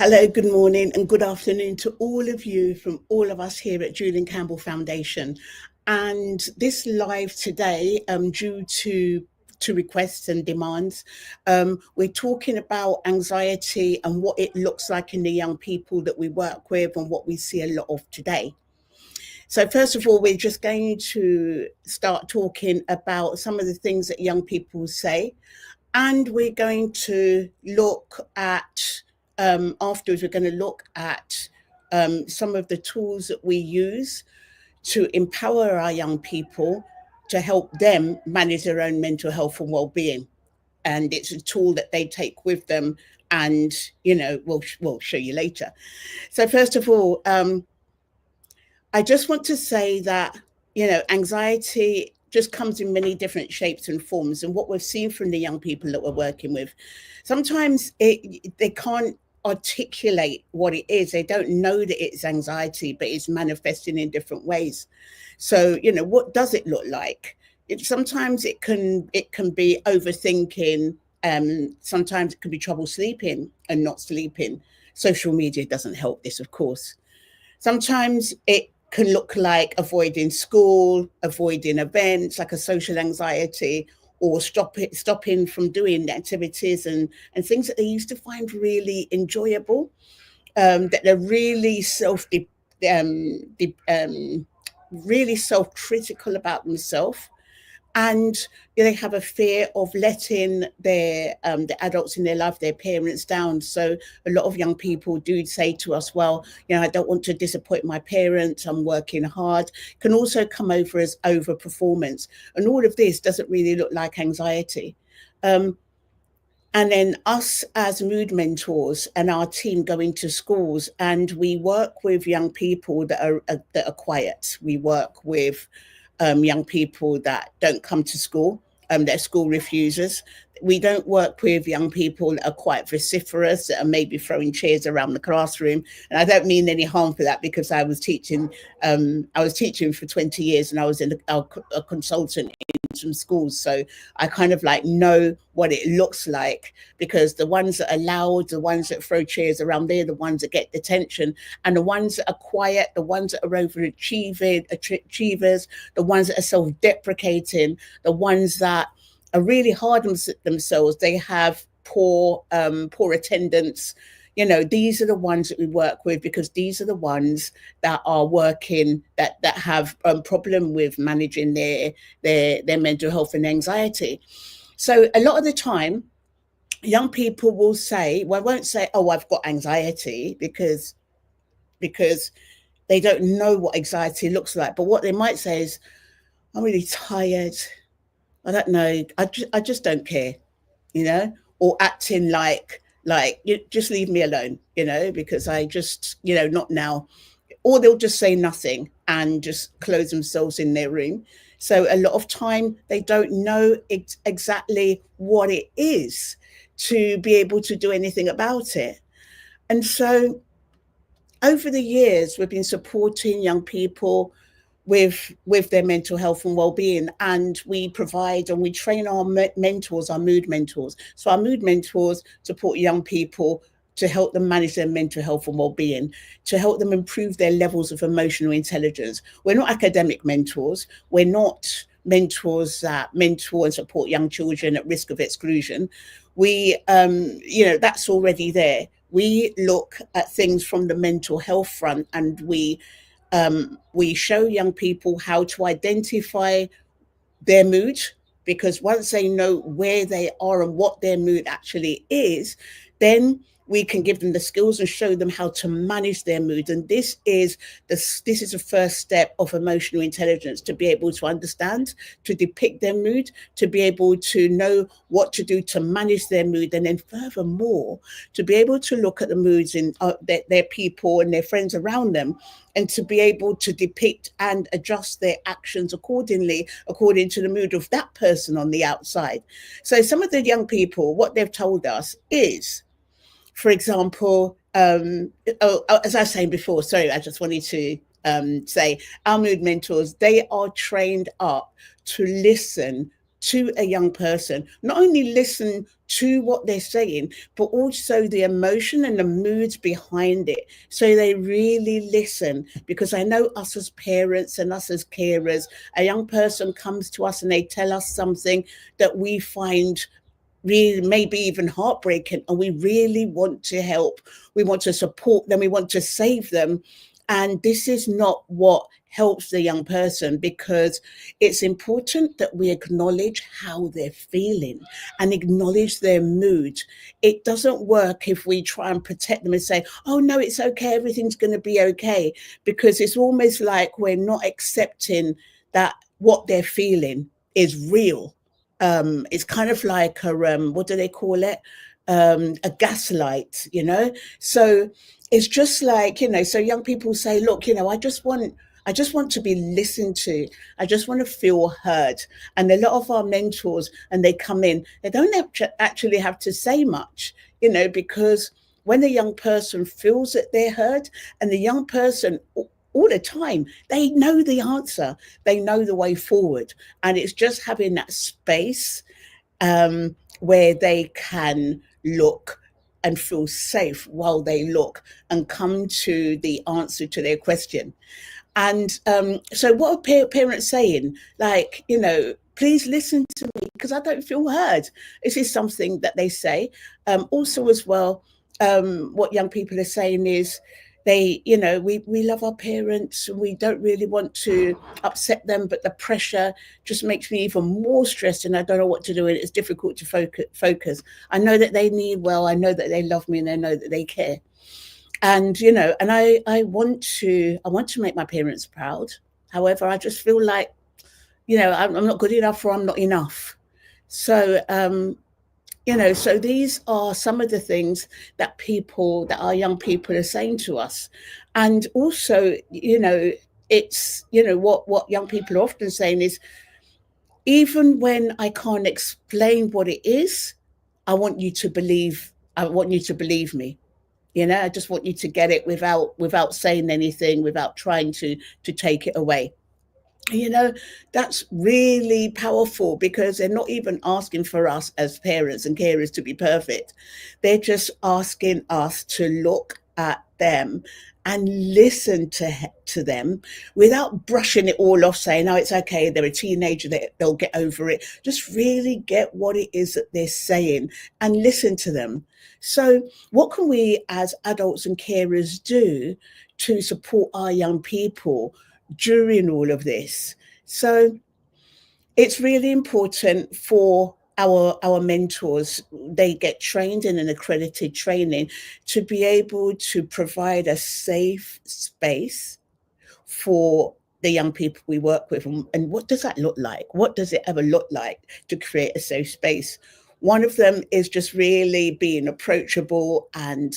Hello, good morning and good afternoon to all of you from all of us here at Julian Campbell Foundation. And this live today, due to requests and demands, we're talking about anxiety and what it looks like in the young people that we work with and what we see a lot of today. So first of all, we're just going to start talking about some of the things that young people say, and we're going to look at afterwards, we're going to look at some of the tools that we use to empower our young people to help them manage their own mental health and well-being. And it's a tool that they take with them, and we'll show you later. So first of all, I just want to say that anxiety just comes in many different shapes and forms, and what we've seen from the young people that we're working with, sometimes they can't articulate what it is. They don't know that it's anxiety, but it's manifesting in different ways. So what does it look like? Sometimes it can be overthinking. Sometimes it can be trouble sleeping and not sleeping. Social media doesn't help this, of course. Sometimes it can look like avoiding school, avoiding events, like a social anxiety, or stopping from doing activities and things that they used to find really enjoyable, that they're really really self-critical about themselves. And they have a fear of letting the adults in their life, their parents, down. So a lot of young people do say to us, well, I don't want to disappoint my parents, I'm working hard. Can also come over as overperformance. And all of this doesn't really look like anxiety. And then us as mood mentors and our team go into schools, and we work with young people that are quiet. We work with young people that don't come to school, they're school refusers. We don't work with young people that are quite vociferous, that are maybe throwing chairs around the classroom. And I don't mean any harm for that, because I was teaching for 20 years, and I was a consultant in some schools. So I kind of know what it looks like, because the ones that are loud, the ones that throw chairs around, they're the ones that get detention. And the ones that are quiet, the ones that are overachievers, the ones that are self-deprecating, the ones that are really hard on themselves, they have poor attendance. These are the ones that we work with, because these are the ones that are working, that have problem with managing their mental health and anxiety. So a lot of the time, young people will say, well, I won't say, oh, I've got anxiety, because they don't know what anxiety looks like. But what they might say is, I'm really tired. I don't know. I just don't care, or acting like you just leave me alone, because I just, not now. Or they'll just say nothing and just close themselves in their room. So a lot of time they don't know exactly what it is to be able to do anything about it. And so over the years, we've been supporting young people with their mental health and well-being, and we provide and we train our mentors, our mood mentors. So our mood mentors support young people to help them manage their mental health and well-being, to help them improve their levels of emotional intelligence. We're not academic mentors. We're not mentors that mentor and support young children at risk of exclusion. We, that's already there. We look at things from the mental health front, and we show young people how to identify their mood, because once they know where they are and what their mood actually is, then we can give them the skills and show them how to manage their mood. And this is the first step of emotional intelligence, to be able to understand, to depict their mood, to be able to know what to do to manage their mood, and then furthermore, to be able to look at the moods in their people and their friends around them, and to be able to depict and adjust their actions accordingly, according to the mood of that person on the outside. So some of the young people, what they've told us is, for example, as I was saying before, sorry, I just wanted to say, our mood mentors, they are trained up to listen to a young person, not only listen to what they're saying, but also the emotion and the moods behind it. So they really listen. Because I know us as parents and us as carers, a young person comes to us and they tell us something that we find really maybe even heartbreaking, and we really want to help, we want to support them, we want to save them. And this is not what helps the young person, because it's important that we acknowledge how they're feeling and acknowledge their mood. It doesn't work if we try and protect them and say, oh no, it's okay, everything's going to be okay, because it's almost like we're not accepting that what they're feeling is real. It's kind of like a what do they call it? A gaslight, you know. So it's just like, you know. So young people say, look, you know, I just want to be listened to. I just want to feel heard. And a lot of our mentors, and they come in, they don't actually have to say much, you know, because when a young person feels that they're heard, and the young person all the time, they know the answer, they know the way forward. And it's just having that space where they can look and feel safe while they look and come to the answer to their question. And so, what are parents saying? Like, you know, please listen to me because I don't feel heard. This is something that they say. Also, as well, what young people are saying is they, you know, we love our parents and we don't really want to upset them, but the pressure just makes me even more stressed and I don't know what to do. And it's difficult to focus. I know that they need well, I know that they love me and I know that they care. And you know, and I want to make my parents proud. However, I just feel like, you know, I'm not good enough or I'm not enough. So you know, so these are some of the things that our young people are saying to us. And also, you know, it's, you know, what young people are often saying is, even when I can't explain what it is, I want you to believe me. You know, I just want you to get it without saying anything, without trying to take it away. You know, that's really powerful because they're not even asking for us as parents and carers to be perfect. They're just asking us to look at them and listen to them without brushing it all off, saying, oh, it's okay, they're a teenager, they'll get over it. Just really get what it is that they're saying and listen to them. So what can we as adults and carers do to support our young people during all of this? So it's really important for our mentors. They get trained in an accredited training to be able to provide a safe space for the young people we work with. And what does that look like? What does it ever look like to create a safe space? One of them is just really being approachable and,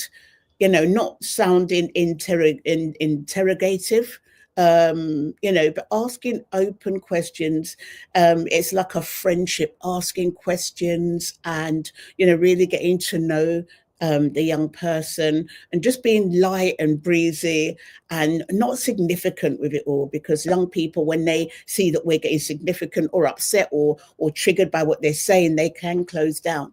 you know, not sounding interrogative, you know, but asking open questions. It's like a friendship, asking questions and, you know, really getting to know the young person and just being light and breezy and not significant with it all, because young people, when they see that we're getting significant or upset or triggered by what they're saying, they can close down.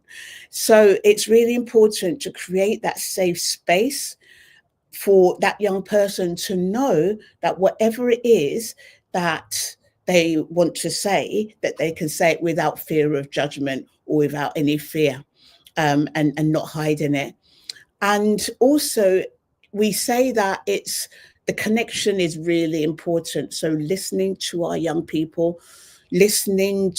So it's really important to create that safe space for that young person to know that whatever it is that they want to say, that they can say it without fear of judgment or without any fear, and not hiding it. And also, we say that it's the connection is really important. So listening to our young people, listening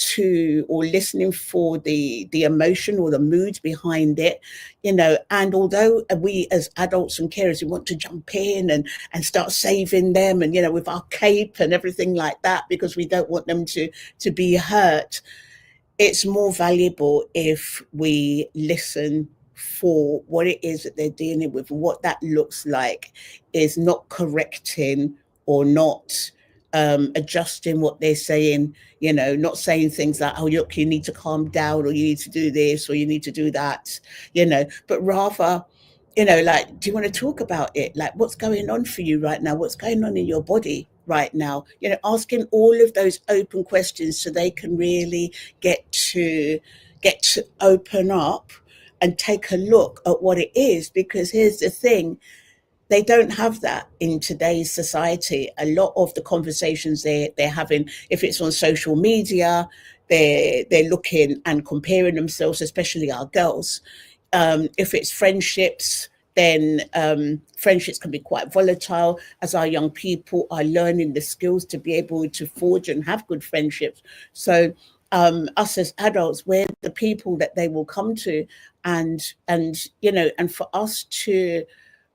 for the emotion or the mood behind it, you know. And although we as adults and carers, we want to jump in and start saving them, and, you know, with our cape and everything like that, because we don't want them to be hurt, it's more valuable if we listen for what it is that they're dealing with. What that looks like is not correcting or not adjusting what they're saying, you know, not saying things like, oh, look, you need to calm down, or you need to do this, or you need to do that, you know, but rather, you know, like, do you want to talk about it? Like, what's going on for you right now? What's going on in your body? right now, asking all of those open questions so they can really get to open up and take a look at what it is. Because here's the thing, they don't have that in today's society. A lot of the conversations they're having, if it's on social media, they're looking and comparing themselves, especially our girls. If it's friendships, then friendships can be quite volatile, as our young people are learning the skills to be able to forge and have good friendships. So us as adults, we're the people that they will come to, and for us to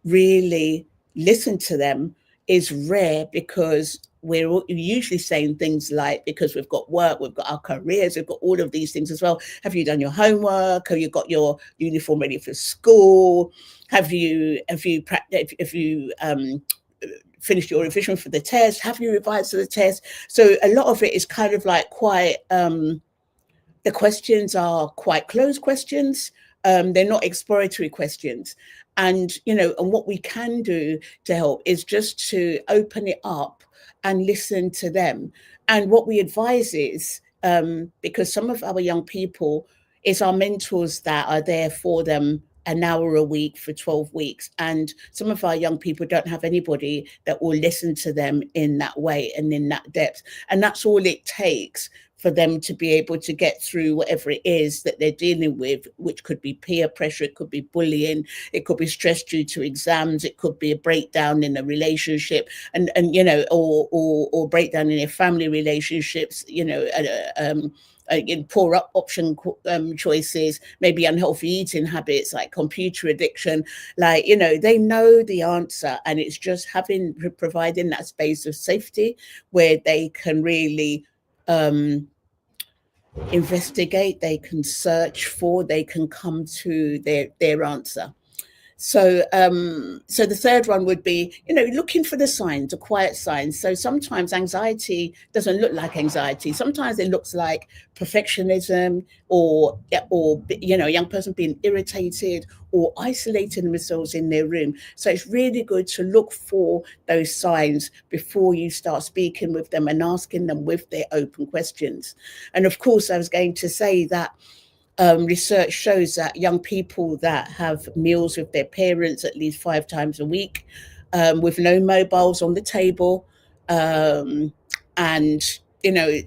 really listen to them is rare, because we're usually saying things like, because we've got work, we've got our careers, we've got all of these things as well. Have you done your homework? Have you got your uniform ready for school? Have you finished your revision for the test? Have you revised for the test? So a lot of it is kind of like quite the questions are quite closed questions. They're not exploratory questions. And what we can do to help is just to open it up and listen to them. And what we advise is, because some of our young people, is our mentors that are there for them an hour a week for 12 weeks. And some of our young people don't have anybody that will listen to them in that way and in that depth. And that's all it takes for them to be able to get through whatever it is that they're dealing with, which could be peer pressure, it could be bullying, it could be stress due to exams, it could be a breakdown in a relationship, or breakdown in their family relationships, in poor option choices, maybe unhealthy eating habits like computer addiction. They know the answer, and it's just providing that space of safety where they can really investigate, they can search for, they can come to their answer. So the third one would be, looking for the signs, the quiet signs. So sometimes anxiety doesn't look like anxiety. Sometimes it looks like perfectionism, or a young person being irritated or isolating themselves in their room. So it's really good to look for those signs before you start speaking with them and asking them with their open questions. And of course, I was going to say that research shows that young people that have meals with their parents at least 5 times a week, with no mobiles on the table, and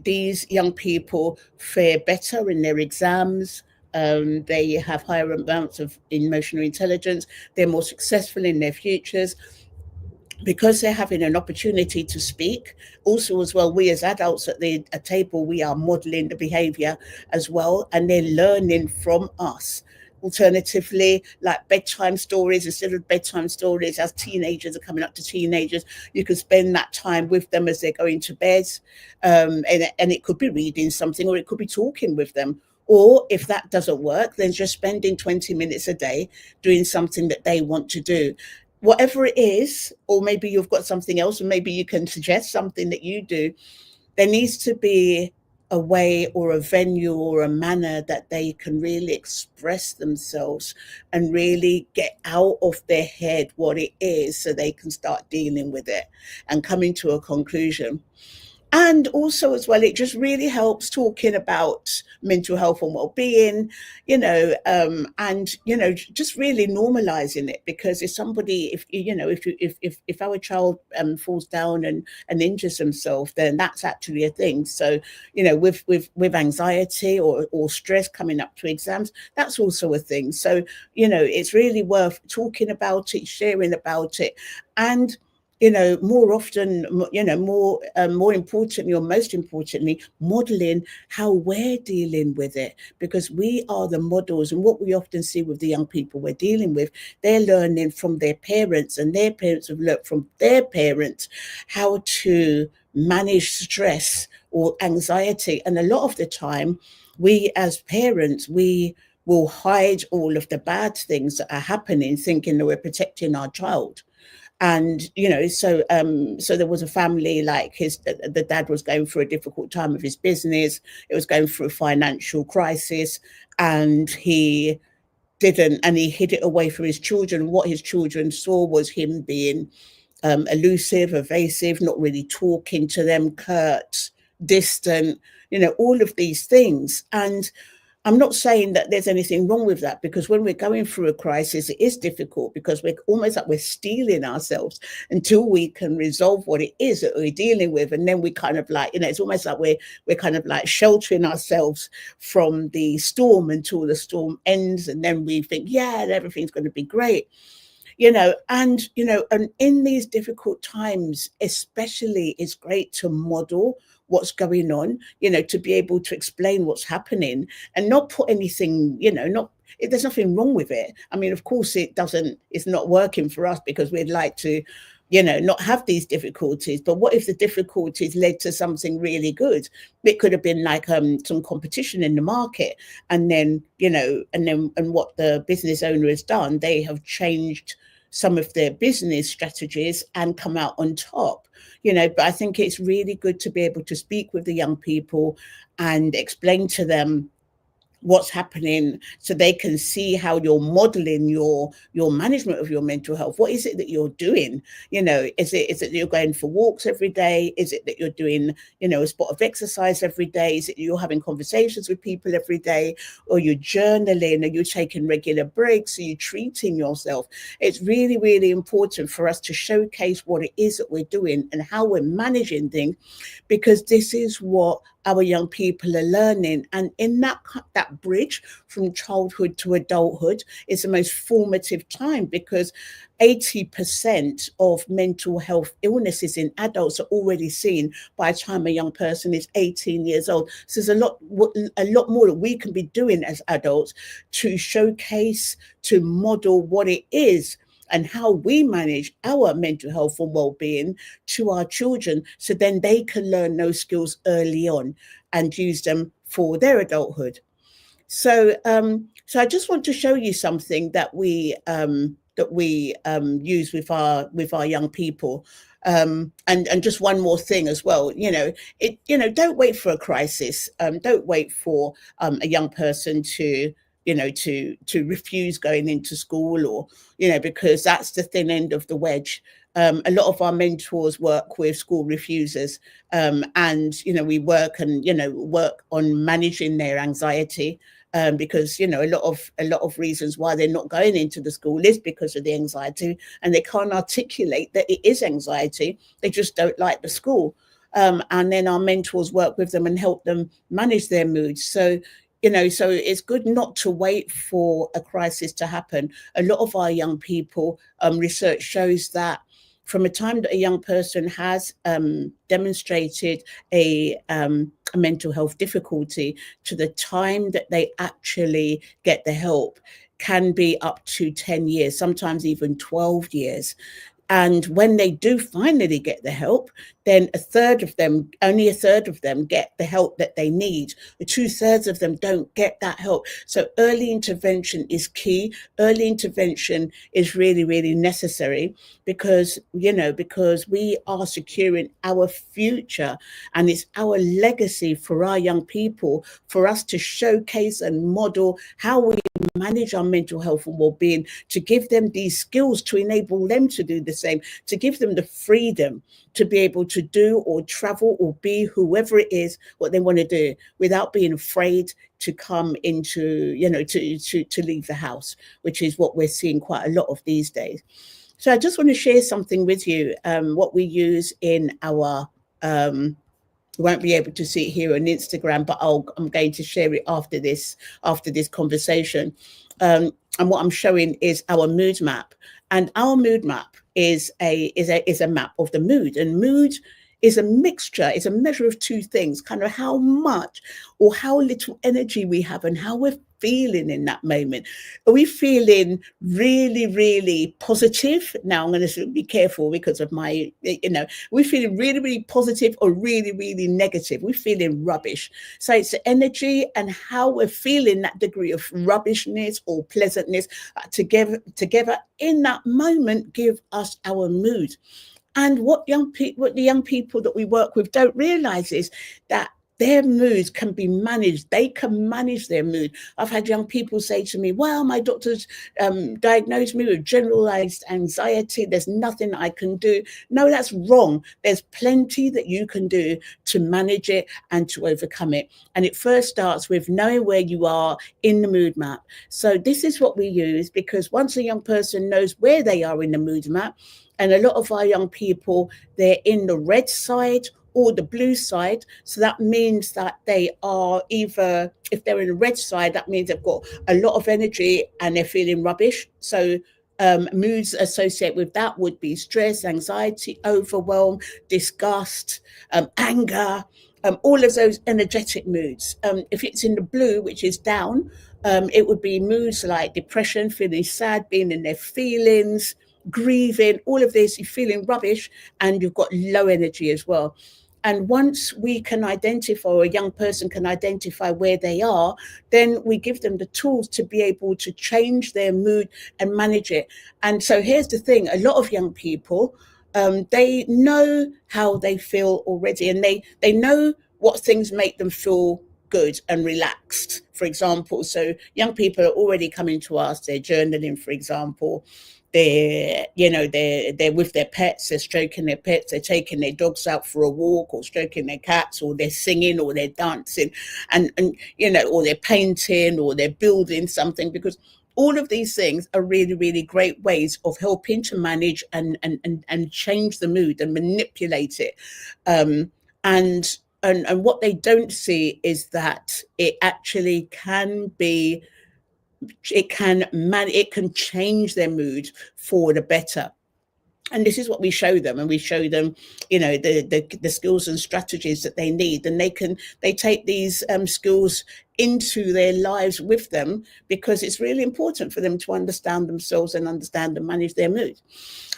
these young people fare better in their exams. They have higher amounts of emotional intelligence. They're more successful in their futures, because they're having an opportunity to speak. Also, as well, we as adults at the table, we are modeling the behavior as well, and they're learning from us. Alternatively, like bedtime stories, instead of bedtime stories, as teenagers are coming up to teenagers, you can spend that time with them as they're going to bed. And it could be reading something, or it could be talking with them. Or if that doesn't work, then just spending 20 minutes a day doing something that they want to do. Whatever it is, or maybe you've got something else, and maybe you can suggest something that you do, there needs to be a way or a venue or a manner that they can really express themselves and really get out of their head what it is, so they can start dealing with it and coming to a conclusion. And also, as well, it just really helps talking about mental health and well-being, and just really normalizing it. Because if somebody, if our child falls down and injures themselves, then that's actually a thing. So with anxiety or stress coming up to exams, that's also a thing. So it's really worth talking about it, sharing about it, and more often, more importantly, or most importantly, modeling how we're dealing with it, because we are the models. And what we often see with the young people we're dealing with, they're learning from their parents, and their parents have learned from their parents how to manage stress or anxiety. And a lot of the time, we as parents, we will hide all of the bad things that are happening, thinking that we're protecting our child. And so there was a family, like the dad was going through a difficult time of his business. It was going through a financial crisis, and he hid it away from his children. What his children saw was him being elusive, evasive, not really talking to them, curt, distant, all of these things. And I'm not saying that there's anything wrong with that, because when we're going through a crisis, it is difficult, because we're almost like we're stealing ourselves until we can resolve what it is that we're dealing with. And then we kind of like, it's almost like we're kind of like sheltering ourselves from the storm until the storm ends. And then we think, yeah, everything's going to be great. And in these difficult times, especially, it's great to model what's going on, to be able to explain what's happening and not put anything, there's nothing wrong with it. I mean, of course, it's not working for us, because we'd like to, not have these difficulties. But what if the difficulties led to something really good? It could have been like some competition in the market, and then, and what the business owner has done, they have changed some of their business strategies and come out on top. But I think it's really good to be able to speak with the young people and explain to them what's happening, so they can see how you're modeling your management of your mental health. What is it that you're doing? Is it that you're going for walks every day? Is it that you're doing, a spot of exercise every day? Is it you're having conversations with people every day? Or you're journaling? Are you taking regular breaks? Are you treating yourself? It's really, really important for us to showcase what it is that we're doing and how we're managing things, because this is what our young people are learning. And in that bridge from childhood to adulthood is the most formative time, because 80% of mental health illnesses in adults are already seen by the time a young person is 18 years old. So there's a lot more that we can be doing as adults to showcase, to model what it is and how we manage our mental health and well-being to our children, so then they can learn those skills early on and use them for their adulthood. So I just want to show you something that we use with our young people. And just one more thing as well, don't wait for a crisis. Don't wait for a young person to refuse going into school, or because that's the thin end of the wedge. A lot of our mentors work with school refusers, and we work on managing their anxiety, because a lot of reasons why they're not going into the school is because of the anxiety, and they can't articulate that it is anxiety. They just don't like the school. And then our mentors work with them and help them manage their moods. So it's good not to wait for a crisis to happen. A lot of our young people, research shows that from a time that a young person has demonstrated a mental health difficulty to the time that they actually get the help can be up to 10 years, sometimes even 12 years. And when they do finally get the help, then only a third of them get the help that they need. 2/3 of them don't get that help. So early intervention is key. Early intervention is really, really necessary, because we are securing our future, and it's our legacy for our young people, for us to showcase and model how we manage our mental health and well-being, to give them these skills to enable them to do the same, to give them the freedom to be able to do or travel or be whoever it is what they want to do, without being afraid to come into, to leave the house, which is what we're seeing quite a lot of these days. So I just want to share something with you, what we use in our you won't be able to see it here on Instagram, but I'm going to share it after this conversation. And what I'm showing is our mood map, and our mood map is a map of the mood, and mood is a mixture, it's a measure of two things, kind of how much or how little energy we have and how we're feeling in that moment. Are we feeling really, really positive? Now I'm going to be careful because of my, we're feeling really, really positive or really, really negative. We're feeling rubbish. So it's the energy and how we're feeling, that degree of rubbishness or pleasantness together in that moment give us our mood. And what the young people that we work with don't realize is that their moods can be managed. They can manage their mood. I've had young people say to me, well, my doctor's diagnosed me with generalized anxiety. There's nothing I can do. No, that's wrong. There's plenty that you can do to manage it and to overcome it. And it first starts with knowing where you are in the mood map. So this is what we use, because once a young person knows where they are in the mood map, and a lot of our young people, they're in the red side or the blue side. So that means that they are either, if they're in the red side, that means they've got a lot of energy and they're feeling rubbish. So moods associated with that would be stress, anxiety, overwhelm, disgust, anger, all of those energetic moods. If it's in the blue, which is down, it would be moods like depression, feeling sad, being in their feelings, grieving, all of this, you're feeling rubbish, and you've got low energy as well. And once we can identify, or a young person can identify where they are, then we give them the tools to be able to change their mood and manage it. And so here's the thing, a lot of young people, they know how they feel already, and they know what things make them feel good and relaxed, for example. So young people are already coming to us, they're journaling, for example. They're with their pets, they're stroking their pets, they're taking their dogs out for a walk, or stroking their cats, or they're singing, or they're dancing, and or they're painting, or they're building something, because all of these things are really, really great ways of helping to manage and change the mood and manipulate it. And what they don't see is that it actually can be, it can change their mood for the better. And this is what we show them, and we show them, the skills and strategies that they need, and they take these skills into their lives with them, because it's really important for them to understand themselves and understand and manage their mood.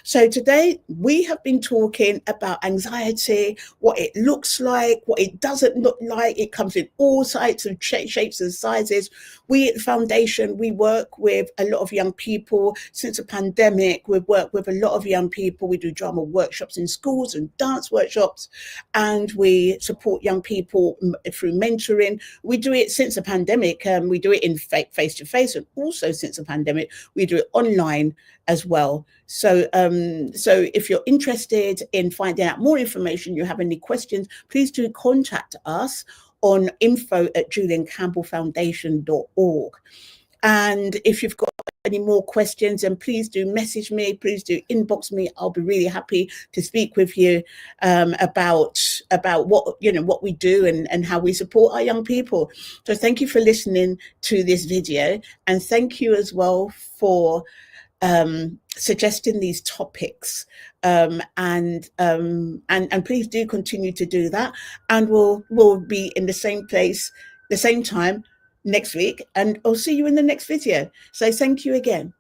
So today we have been talking about anxiety, what it looks like, what it doesn't look like. It comes in all types of shapes and sizes. We at the foundation, we work with a lot of young people. Since the pandemic, we've worked with a lot of young people. We do drama workshops in schools and dance workshops, and we support young people through mentoring. We do it since the pandemic. We do it in face-to-face, and also since the pandemic, we do it online as well. So if you're interested in finding out more information, you have any questions, please do contact us on info@juliancampbellfoundation.org. And if you've got any more questions, then please do message me, please do inbox me. I'll be really happy to speak with you about what we do and how we support our young people. So thank you for listening to this video, and thank you as well for suggesting these topics, and please do continue to do that, and we'll be in the same place, the same time next week, and I'll see you in the next video. So thank you again.